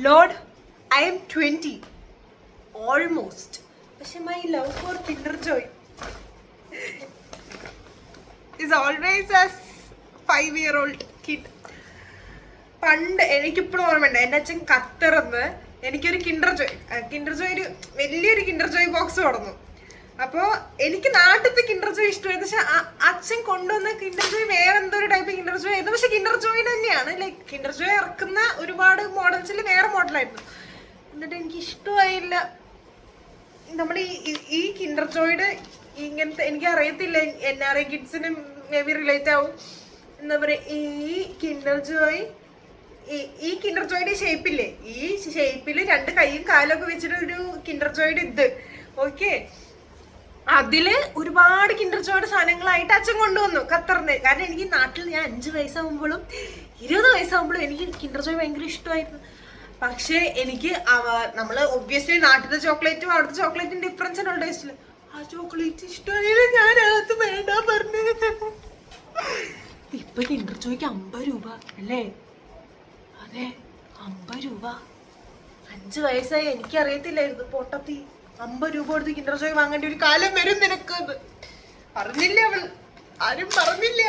Load I am 20 almost. പക്ഷെ my love for Kinder Joy is always a 5-year-old kid. പണ്ട് എനിക്കിപ്പോഴും ഓർമ്മയുണ്ട്, എൻ്റെ അച്ഛൻ ഖത്തറിന്ന് എനിക്കൊരു കിൻഡർ ജോയ് ഒരു വലിയൊരു കിൻഡർ ജോയ് ബോക്സ് കൊടുന്നു. അപ്പോൾ എനിക്ക് നാട്ടിലത്തെ കിൻഡർ ജോയ് ഇഷ്ടമായിരുന്നു. പക്ഷെ അച്ഛൻ കൊണ്ടുവന്ന കിൻഡർ ജോയ് വേറെ എന്തോ ഒരു ടൈപ്പ് കിൻഡർ ജോയ് ആയിരുന്നു. പക്ഷെ കിൻഡർ ജോയ് തന്നെയാണ്, ലൈക്ക് കിൻഡർ ജോയ് ഇറക്കുന്ന ഒരുപാട് മോഡൽസിൽ വേറെ മോഡലായിരുന്നു. എന്നിട്ട് എനിക്ക് ഇഷ്ടമായില്ല. നമ്മുടെ ഈ കിൻഡർ ജോയുടെ ഇങ്ങനത്തെ, എനിക്ക് അറിയത്തില്ല, NRI കിഡ്സിന് മേ ബി റിലേറ്റ് ആവും. എന്താ പറയുക, ഈ കിൻഡർ ജോയുടെ ഷേപ്പില്ലേ, ഈ ഷേപ്പിൽ 2 കൈയും കാലും ഒക്കെ വെച്ചിട്ട് ഒരു കിൻഡർ ജോയുടെ ഇത് ഓക്കെ. അതില് ഒരുപാട് കിൻഡർ ജോയുടെ സാധനങ്ങളായിട്ട് അച്ഛൻ കൊണ്ടുവന്നു ഖത്തറിന്. കാരണം എനിക്ക് നാട്ടിൽ ഞാൻ 5 വയസ്സാകുമ്പോഴും 20 വയസ്സാകുമ്പോഴും എനിക്ക് കിൻഡർ ജോയ് ഭയങ്കര ഇഷ്ടമായിരുന്നു. പക്ഷെ എനിക്ക് നമ്മള് ഒബ്വിയസ്ലി നാട്ടിലത്തെ ചോക്ലേറ്റും അവിടുത്തെ ചോക്ലേറ്റും ഡിഫറൻസ് ഉള്ള ടേസ്റ്റില് ആ ചോക്ലേറ്റ് ഇഷ്ടമായില്ല. ഞാൻ അകത്ത് വേണ്ട പറഞ്ഞത്. ഇപ്പൊ കിൻഡർ ജോയ്ക്ക് 50 രൂപ അല്ലേ? അതെ, 50 രൂപ. 5 വയസ്സായി, എനിക്കറിയത്തില്ലായിരുന്നു പൊട്ടത്തി 50 രൂപ കൊടുത്ത് കിൻഡർ ജോയ് വാങ്ങേണ്ട ഒരു കാലം വരും നിനക്ക്. പറഞ്ഞില്ല അവൾ, ആരും പറഞ്ഞില്ല.